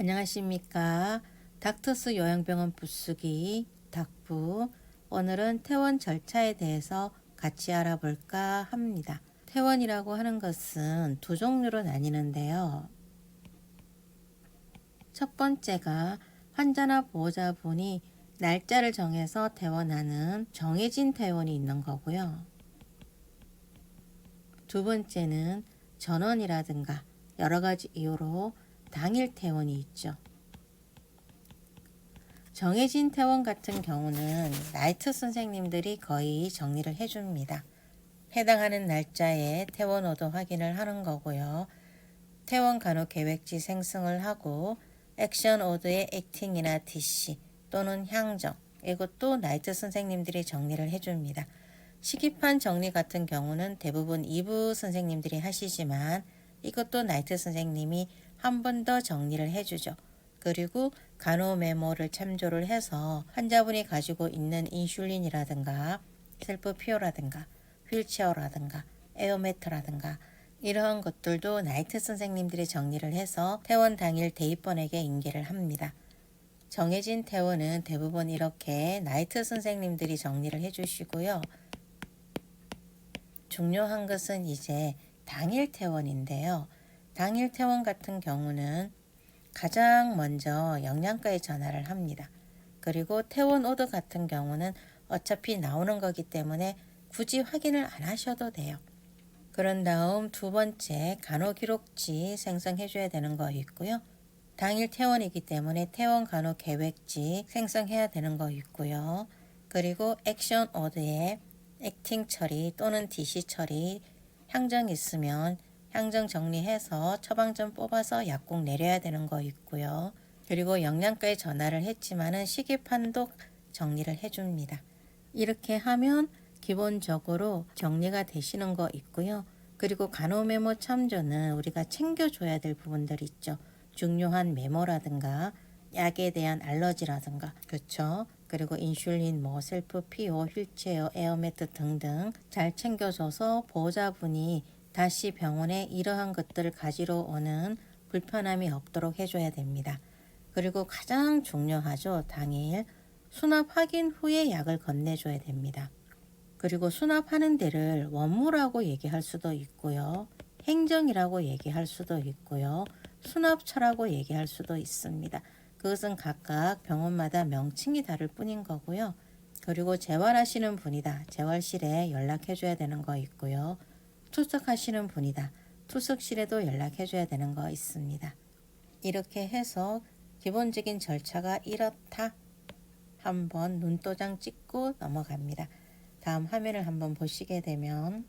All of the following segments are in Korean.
안녕하십니까. 닥터스 요양병원 부수기 닥부. 오늘은 퇴원 절차에 대해서 같이 알아볼까 합니다. 퇴원이라고 하는 것은 두 종류로 나뉘는데요. 첫 번째가 환자나 보호자분이 날짜를 정해서 퇴원하는 정해진 퇴원이 있는 거고요. 두 번째는 전원이라든가 여러 가지 이유로 당일 퇴원이 있죠. 정해진 퇴원 같은 경우는 나이트 선생님들이 거의 정리를 해줍니다. 해당하는 날짜에 퇴원 오도 확인을 하는 거고요. 퇴원 간호 계획지 생성을 하고 액션 오드의 액팅이나 DC 또는 향정, 이것도 나이트 선생님들이 정리를 해줍니다. 시기판 정리 같은 경우는 대부분 2부 선생님들이 하시지만 이것도 나이트 선생님이 한 번 더 정리를 해주죠. 그리고 간호 메모를 참조를 해서 환자분이 가지고 있는 인슐린이라든가 셀프 피오라든가 휠체어라든가 에어매트라든가 이러한 것들도 나이트 선생님들이 정리를 해서 퇴원 당일 대입원에게 인계를 합니다. 정해진 퇴원은 대부분 이렇게 나이트 선생님들이 정리를 해주시고요. 중요한 것은 이제 당일 퇴원인데요. 당일 퇴원 같은 경우는 가장 먼저 영양과에 전화를 합니다. 그리고 퇴원 오더 같은 경우는 어차피 나오는 거기 때문에 굳이 확인을 안 하셔도 돼요. 그런 다음 두 번째 간호기록지 생성해 줘야 되는 거 있고요. 당일 퇴원이기 때문에 퇴원 간호 계획지 생성해야 되는 거 있고요. 그리고 액션 오드에 액팅 처리 또는 DC 처리 향정 있으면 향정 정리해서 처방전 뽑아서 약국 내려야 되는 거 있고요. 그리고 영양과에 전화를 했지만은 시기판도 정리를 해줍니다. 이렇게 하면 기본적으로 정리가 되시는 거 있고요. 그리고 간호 메모 참조는 우리가 챙겨줘야 될 부분들 있죠. 중요한 메모라든가 약에 대한 알러지라든가 그렇죠. 그리고 인슐린, 셀프 피오, 휠체어, 에어매트 등등 잘 챙겨줘서 보호자분이 다시 병원에 이러한 것들을 가지러 오는 불편함이 없도록 해줘야 됩니다. 그리고 가장 중요하죠. 당일 수납 확인 후에 약을 건네줘야 됩니다. 그리고 수납하는 데를 원무라고 얘기할 수도 있고요. 행정이라고 얘기할 수도 있고요. 수납처라고 얘기할 수도 있습니다. 그것은 각각 병원마다 명칭이 다를 뿐인 거고요. 그리고 재활하시는 분이다. 재활실에 연락해 줘야 되는 거 있고요. 투석하시는 분이다. 투석실에도 연락해 줘야 되는 거 있습니다. 이렇게 해서 기본적인 절차가 이렇다. 한번 눈도장 찍고 넘어갑니다. 다음 화면을 한번 보시게 되면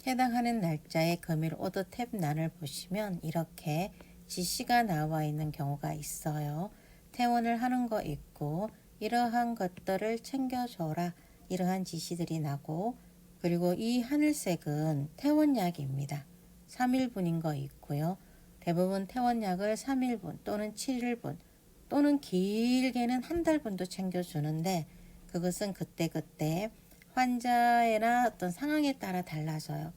해당하는 날짜의 금일 오더 탭란을 보시면 이렇게 지시가 나와 있는 경우가 있어요. 퇴원을 하는 거 있고 이러한 것들을 챙겨줘라 이러한 지시들이 나고 그리고 이 하늘색은 퇴원약입니다. 3일분인 거 있고요. 대부분 퇴원약을 3일분 또는 7일분 또는 길게는 한 달분도 챙겨주는데 그것은 그때그때 환자나 어떤 상황에 따라 달라져요.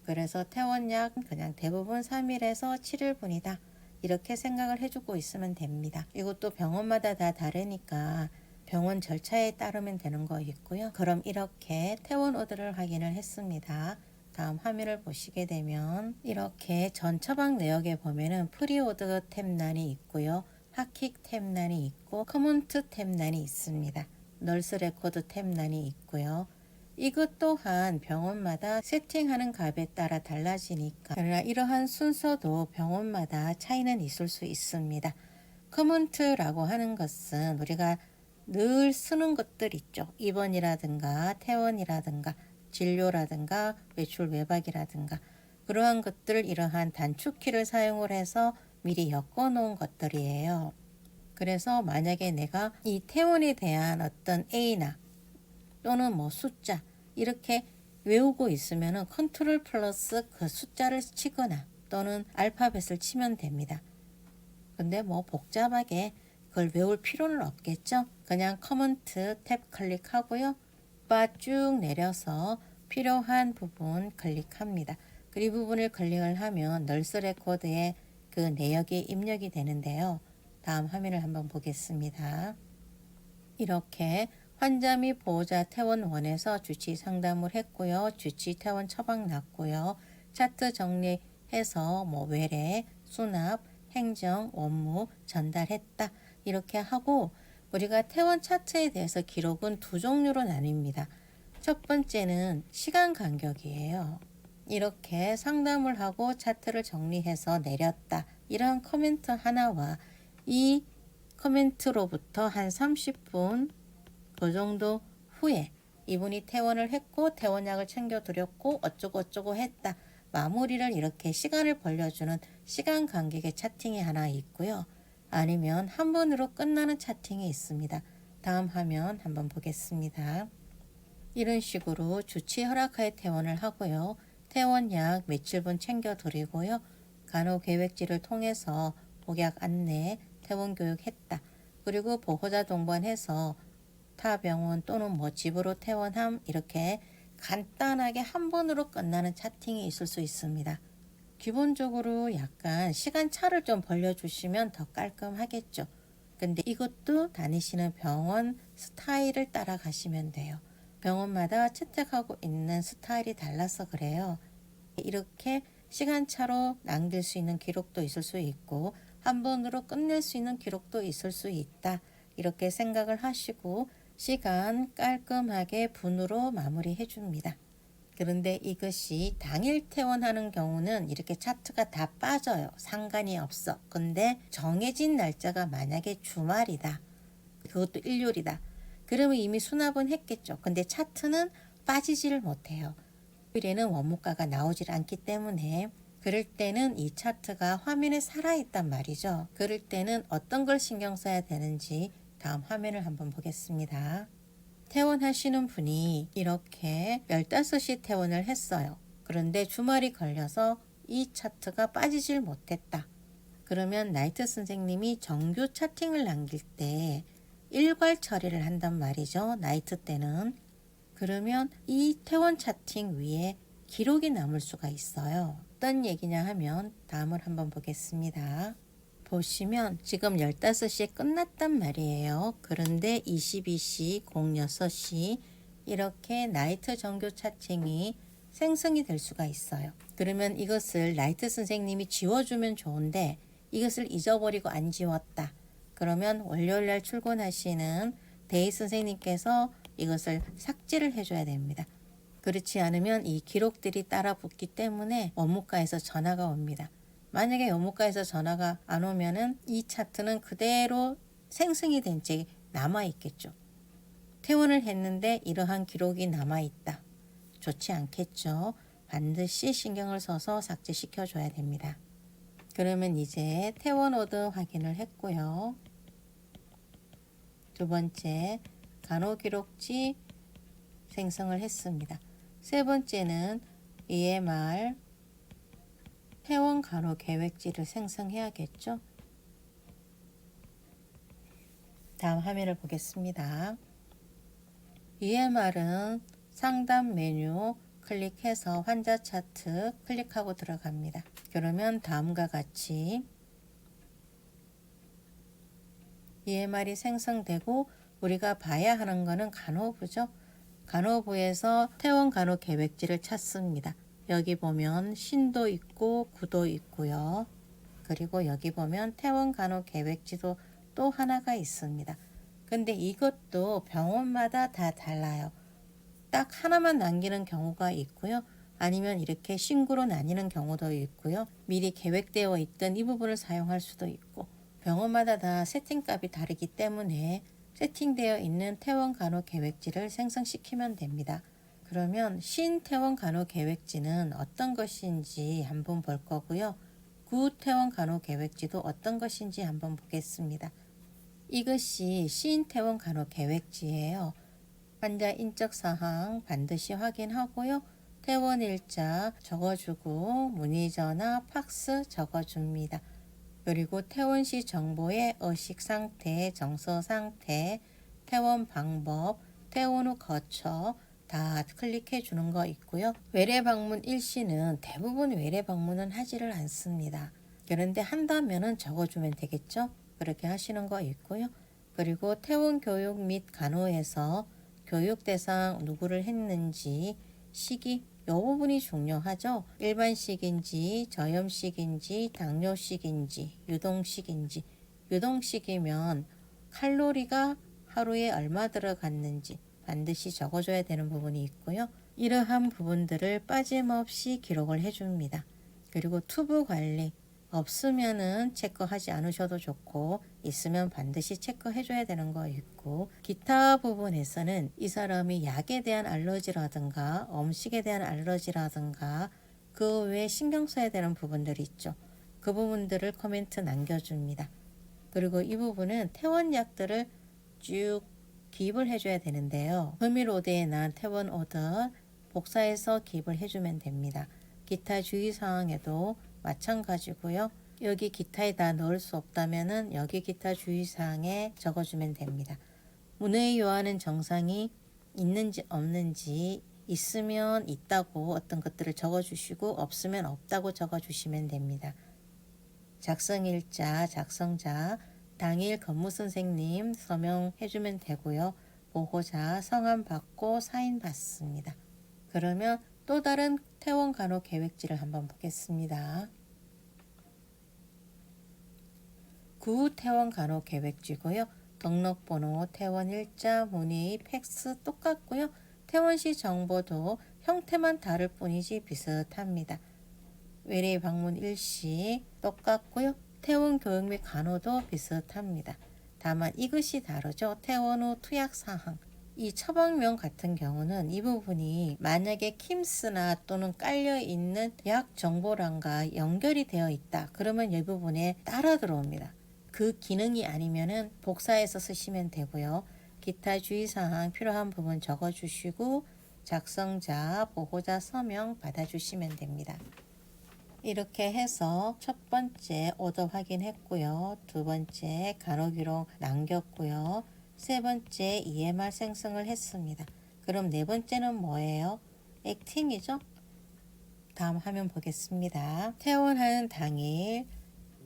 그래서 퇴원약 그냥 대부분 3일에서 7일분이다. 이렇게 생각을 해주고 있으면 됩니다. 이것도 병원마다 다 다르니까 병원 절차에 따르면 되는 거 있고요. 그럼 이렇게 퇴원 오더를 확인을 했습니다. 다음 화면을 보시게 되면 이렇게 전 처방 내역에 보면은 프리오더 탭란이 있고요. 하킥 탭란이 있고 커먼트 탭란이 있습니다. 널스 레코드 탭란이 있고요. 이것 또한 병원마다 세팅하는 값에 따라 달라지니까 그러나 이러한 순서도 병원마다 차이는 있을 수 있습니다. 커먼트라고 하는 것은 우리가 늘 쓰는 것들 있죠. 입원이라든가 퇴원이라든가 진료라든가 외출 외박이라든가 그러한 것들 이러한 단축키를 사용을 해서 미리 엮어 놓은 것들이에요. 그래서 만약에 내가 이 퇴원에 대한 어떤 A나 또는 숫자 이렇게 외우고 있으면 컨트롤 플러스 그 숫자를 치거나 또는 알파벳을 치면 됩니다. 근데 복잡하게 그걸 외울 필요는 없겠죠. 그냥 커먼트 탭 클릭하고요. 바 쭉 내려서 필요한 부분 클릭합니다. 그 이 부분을 클릭을 하면 널스 레코드에 그 내역이 입력이 되는데요. 다음 화면을 한번 보겠습니다. 이렇게 환자 및 보호자 퇴원원에서 주치 상담을 했고요. 주치 퇴원 처방 났고요. 차트 정리해서 외래, 수납, 행정, 원무 전달했다. 이렇게 하고 우리가 퇴원 차트에 대해서 기록은 두 종류로 나뉩니다. 첫 번째는 시간 간격이에요. 이렇게 상담을 하고 차트를 정리해서 내렸다. 이러한 코멘트 하나와 이 코멘트로부터 한 30분 그 정도 후에 이분이 퇴원을 했고 퇴원약을 챙겨드렸고 어쩌고 했다. 마무리를 이렇게 시간을 벌려주는 시간 간격의 차팅이 하나 있고요. 아니면 한 번으로 끝나는 차팅이 있습니다. 다음 화면 한번 보겠습니다. 이런 식으로 주치 허락하에 퇴원을 하고요. 퇴원약 며칠분 챙겨드리고요. 간호계획지를 통해서 복약 안내, 퇴원 교육했다. 그리고 보호자 동반해서 타 병원 또는 집으로 퇴원함 이렇게 간단하게 한 번으로 끝나는 차팅이 있을 수 있습니다. 기본적으로 약간 시간차를 좀 벌려주시면 더 깔끔하겠죠. 근데 이것도 다니시는 병원 스타일을 따라 가시면 돼요. 병원마다 채택하고 있는 스타일이 달라서 그래요. 이렇게 시간차로 남길 수 있는 기록도 있을 수 있고 한 번으로 끝낼 수 있는 기록도 있을 수 있다. 이렇게 생각을 하시고 시간 깔끔하게 분으로 마무리해 줍니다. 그런데 이것이 당일 퇴원하는 경우는 이렇게 차트가 다 빠져요. 상관이 없어. 근데 정해진 날짜가 만약에 주말이다. 그것도 일요일이다. 그러면 이미 수납은 했겠죠. 근데 차트는 빠지지를 못해요. 일요일에는 원무과가 나오질 않기 때문에 그럴 때는 이 차트가 화면에 살아있단 말이죠. 그럴 때는 어떤 걸 신경 써야 되는지 다음 화면을 한번 보겠습니다. 퇴원하시는 분이 이렇게 15시 퇴원을 했어요. 그런데 주말이 걸려서 이 차트가 빠지질 못했다. 그러면 나이트 선생님이 정규 차팅을 남길 때 일괄 처리를 한단 말이죠. 나이트 때는. 그러면 이 퇴원 차팅 위에 기록이 남을 수가 있어요. 어떤 얘기냐 하면 다음을 한번 보겠습니다. 보시면 지금 15시에 끝났단 말이에요. 그런데 22시, 06시 이렇게 나이트 정규 차팅이 생성이 될 수가 있어요. 그러면 이것을 나이트 선생님이 지워주면 좋은데 이것을 잊어버리고 안 지웠다. 그러면 월요일날 출근하시는 데이 선생님께서 이것을 삭제를 해줘야 됩니다. 그렇지 않으면 이 기록들이 따라 붙기 때문에 원무과에서 전화가 옵니다. 만약에 원무과에서 전화가 안 오면은 이 차트는 그대로 생성이 된 채 남아 있겠죠. 퇴원을 했는데 이러한 기록이 남아 있다. 좋지 않겠죠. 반드시 신경을 써서 삭제시켜 줘야 됩니다. 그러면 이제 퇴원 오드 확인을 했고요. 두 번째 간호기록지 생성을 했습니다. 세 번째는 EMR 퇴원 간호 계획지를 생성해야겠죠. 다음 화면을 보겠습니다. EMR은 상담 메뉴 클릭해서 환자 차트 클릭하고 들어갑니다. 그러면 다음과 같이 EMR이 생성되고 우리가 봐야 하는 것은 간호부죠. 간호부에서 퇴원 간호 계획지를 찾습니다. 여기 보면 신도 있고 구도 있고요. 그리고 여기 보면 퇴원 간호 계획지도 또 하나가 있습니다. 근데 이것도 병원마다 다 달라요. 딱 하나만 남기는 경우가 있고요. 아니면 이렇게 신구로 나뉘는 경우도 있고요. 미리 계획되어 있던 이 부분을 사용할 수도 있고 병원마다 다 세팅값이 다르기 때문에 세팅되어 있는 퇴원 간호 계획지를 생성시키면 됩니다. 그러면 신퇴원 간호 계획지는 어떤 것인지 한번 볼 거고요. 구퇴원 간호 계획지도 어떤 것인지 한번 보겠습니다. 이것이 신퇴원 간호 계획지예요. 환자 인적 사항 반드시 확인하고요. 퇴원 일자 적어주고 문의 전화 팍스 적어줍니다. 그리고 퇴원 시 정보의 의식 상태, 정서 상태, 퇴원 방법, 퇴원 후 거처 다 클릭해 주는 거 있고요. 외래 방문 일시는 대부분 외래 방문은 하지를 않습니다. 그런데 한다면은 적어주면 되겠죠. 그렇게 하시는 거 있고요. 그리고 태원 교육 및 간호에서 교육 대상 누구를 했는지 시기 이 부분이 중요하죠. 일반식인지 저염식인지 당뇨식인지 유동식인지 유동식이면 칼로리가 하루에 얼마 들어갔는지 반드시 적어줘야 되는 부분이 있고요. 이러한 부분들을 빠짐없이 기록을 해줍니다. 그리고 투부 관리 없으면은 체크하지 않으셔도 좋고 있으면 반드시 체크해줘야 되는 거 있고 기타 부분에서는 이 사람이 약에 대한 알러지라든가 음식에 대한 알러지라든가 그 외에 신경 써야 되는 부분들이 있죠. 그 부분들을 코멘트 남겨줍니다. 그리고 이 부분은 퇴원약들을 쭉 기입을 해줘야 되는데요. 금일오드에 난 퇴원오드 복사해서 기입을 해주면 됩니다. 기타 주의사항에도 마찬가지고요. 여기 기타에다 넣을 수 없다면은 여기 기타 주의사항에 적어주면 됩니다. 문의 요하는 정상이 있는지 없는지 있으면 있다고 어떤 것들을 적어주시고 없으면 없다고 적어주시면 됩니다. 작성일자, 작성자, 당일 근무선생님 서명해주면 되고요. 보호자 성함 받고 사인 받습니다. 그러면 또 다른 퇴원 간호 계획지를 한번 보겠습니다. 구 퇴원 간호 계획지고요. 등록번호, 퇴원일자, 문의, 팩스 똑같고요. 퇴원시 정보도 형태만 다를 뿐이지 비슷합니다. 외래 방문 일시 똑같고요. 퇴원 교육 및 간호도 비슷합니다. 다만 이것이 다르죠. 퇴원 후 투약 사항. 이 처방명 같은 경우는 이 부분이 만약에 킴스나 또는 깔려있는 약 정보란과 연결이 되어 있다. 그러면 이 부분에 따라 들어옵니다. 그 기능이 아니면은 복사해서 쓰시면 되고요. 기타 주의사항 필요한 부분 적어주시고 작성자, 보호자 서명 받아주시면 됩니다. 이렇게 해서 첫 번째 오더 확인했고요. 두 번째 간호기록 남겼고요. 세 번째 EMR 생성을 했습니다. 그럼 네 번째는 뭐예요? 액팅이죠? 다음 화면 보겠습니다. 퇴원하는 당일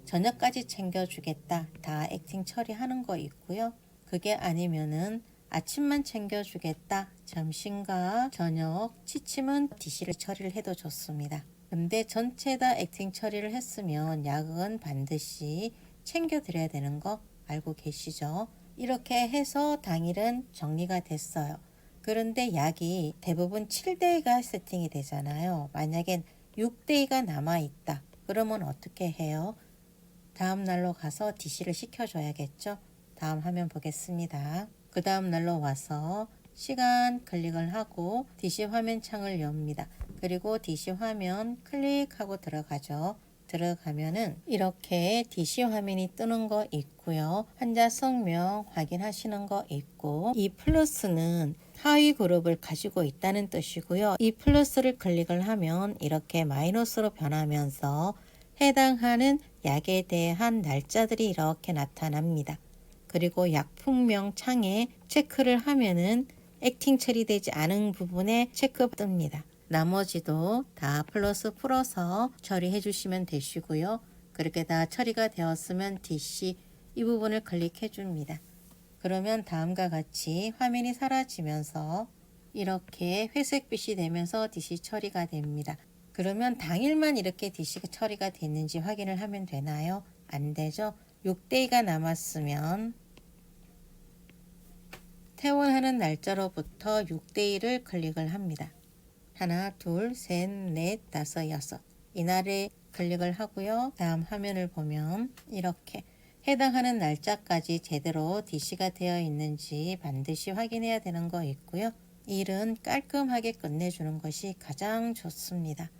저녁까지 챙겨주겠다. 다 액팅 처리하는 거 있고요. 그게 아니면은 아침만 챙겨주겠다. 점심과 저녁, 취침은 DC를 처리를 해도 좋습니다. 근데 전체 다 액팅 처리를 했으면 약은 반드시 챙겨드려야 되는 거 알고 계시죠? 이렇게 해서 당일은 정리가 됐어요. 그런데 약이 대부분 7데이가 세팅이 되잖아요. 만약에 6데이가 남아있다. 그러면 어떻게 해요? 다음 날로 가서 DC를 시켜줘야겠죠. 다음 화면 보겠습니다. 그 다음 날로 와서 시간 클릭을 하고 DC 화면 창을 엽니다. 그리고 DC 화면 클릭하고 들어가죠. 들어가면은 이렇게 DC 화면이 뜨는 거 있고요. 환자 성명 확인하시는 거 있고 이 플러스는 하위 그룹을 가지고 있다는 뜻이고요. 이 플러스를 클릭을 하면 이렇게 마이너스로 변하면서 해당하는 약에 대한 날짜들이 이렇게 나타납니다. 그리고 약품명 창에 체크를 하면은 액팅 처리되지 않은 부분에 체크 뜹니다. 나머지도 다 플러스 풀어서 처리해 주시면 되시고요. 그렇게 다 처리가 되었으면 DC 이 부분을 클릭해 줍니다. 그러면 다음과 같이 화면이 사라지면서 이렇게 회색빛이 되면서 DC 처리가 됩니다. 그러면 당일만 이렇게 DC가 처리가 됐는지 확인을 하면 되나요? 안 되죠. 6데이가 남았으면 퇴원하는 날짜로부터 6데이를 클릭을 합니다. 하나, 둘, 셋, 넷, 다섯, 여섯. 이날에 클릭을 하고요. 다음 화면을 보면 이렇게 해당하는 날짜까지 제대로 DC가 되어 있는지 반드시 확인해야 되는 거 있고요. 일은 깔끔하게 끝내주는 것이 가장 좋습니다.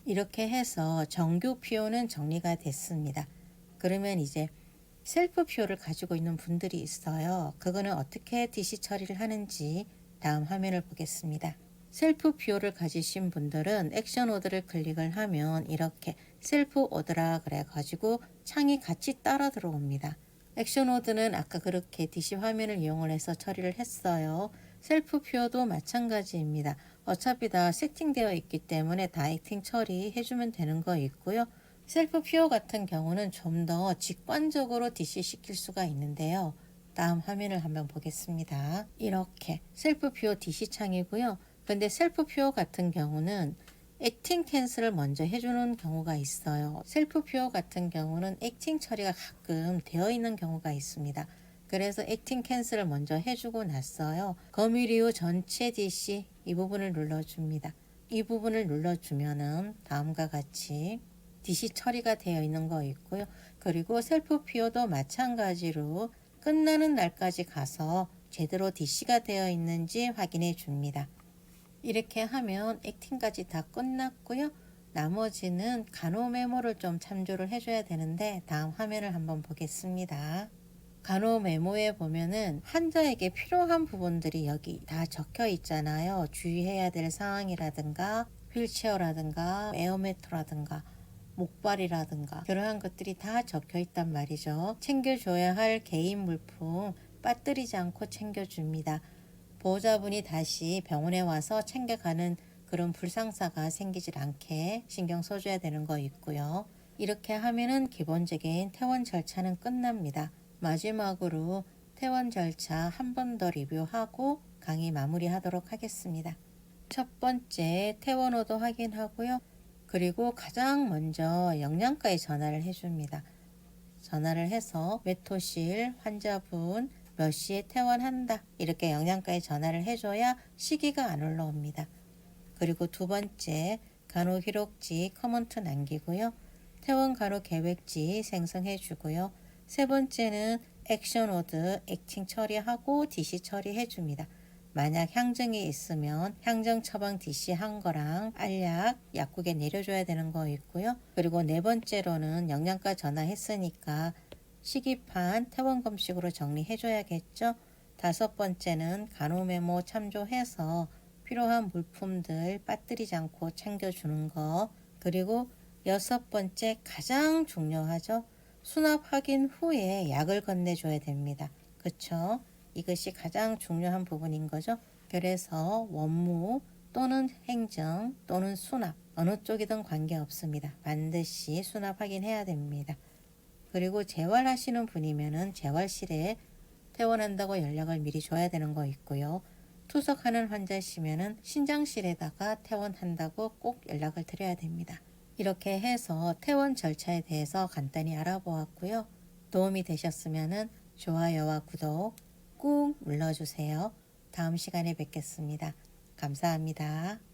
이렇게 해서 정규 PO는 정리가 됐습니다. 그러면 이제 셀프 PO를 가지고 있는 분들이 있어요. 그거는 어떻게 DC 처리를 하는지 다음 화면을 보겠습니다. 셀프 PO를 가지신 분들은 액션 오더를 클릭을 하면 이렇게 셀프 오더라 그래 가지고 창이 같이 따라 들어옵니다. 액션 오더는 아까 그렇게 DC 화면을 이용을 해서 처리를 했어요. 셀프 PO도 마찬가지입니다. 어차피 다 세팅되어 있기 때문에 다 액팅 처리해 주면 되는 거 있고요. 셀프 퓨어 같은 경우는 좀 더 직관적으로 DC 시킬 수가 있는데요. 다음 화면을 한번 보겠습니다. 이렇게 셀프 퓨어 DC 창이고요. 근데 셀프 퓨어 같은 경우는 액팅 캔슬을 먼저 해주는 경우가 있어요. 셀프 퓨어 같은 경우는 액팅 처리가 가끔 되어 있는 경우가 있습니다. 그래서 액팅 캔슬을 먼저 해주고 났어요. 거미류 전체 DC 이 부분을 눌러줍니다. 이 부분을 눌러주면은 다음과 같이 DC 처리가 되어 있는 거 있고요. 그리고 셀프 퓨어도 마찬가지로 끝나는 날까지 가서 제대로 DC가 되어 있는지 확인해 줍니다. 이렇게 하면 액팅까지 다 끝났고요. 나머지는 간호 메모를 좀 참조를 해줘야 되는데 다음 화면을 한번 보겠습니다. 간호 메모에 보면은 환자에게 필요한 부분들이 여기 다 적혀 있잖아요. 주의해야 될 사항이라든가 휠체어라든가 에어매트라든가 목발이라든가 그러한 것들이 다 적혀 있단 말이죠. 챙겨줘야 할 개인 물품 빠뜨리지 않고 챙겨줍니다. 보호자분이 다시 병원에 와서 챙겨가는 그런 불상사가 생기질 않게 신경 써줘야 되는 거 있고요. 이렇게 하면은 기본적인 퇴원 절차는 끝납니다. 마지막으로 퇴원 절차 한 번 더 리뷰하고 강의 마무리하도록 하겠습니다. 첫 번째 퇴원 오도 확인하고요. 그리고 가장 먼저 영양과에 전화를 해줍니다. 전화를 해서 메토실 환자분 몇 시에 퇴원한다 이렇게 영양과에 전화를 해줘야 시기가 안 올라옵니다. 그리고 두 번째 간호 기록지 커먼트 남기고요. 퇴원 간호 계획지 생성해 주고요. 세 번째는 액션 오드 액팅 처리하고 DC 처리해 줍니다. 만약 향정이 있으면 향정 처방 DC 한 거랑 알약 약국에 내려줘야 되는 거 있고요. 그리고 네 번째로는 영양과 전화했으니까 시기판 퇴원 검식으로 정리해줘야겠죠. 다섯 번째는 간호 메모 참조해서 필요한 물품들 빠뜨리지 않고 챙겨주는 거. 그리고 여섯 번째 가장 중요하죠. 수납 확인 후에 약을 건네줘야 됩니다. 그쵸? 이것이 가장 중요한 부분인 거죠. 그래서 원무 또는 행정 또는 수납 어느 쪽이든 관계없습니다. 반드시 수납 확인해야 됩니다. 그리고 재활하시는 분이면은 재활실에 퇴원한다고 연락을 미리 줘야 되는 거 있고요. 투석하는 환자시면은 신장실에다가 퇴원한다고 꼭 연락을 드려야 됩니다. 이렇게 해서 퇴원 절차에 대해서 간단히 알아보았고요. 도움이 되셨으면은 좋아요와 구독 꾹 눌러주세요. 다음 시간에 뵙겠습니다. 감사합니다.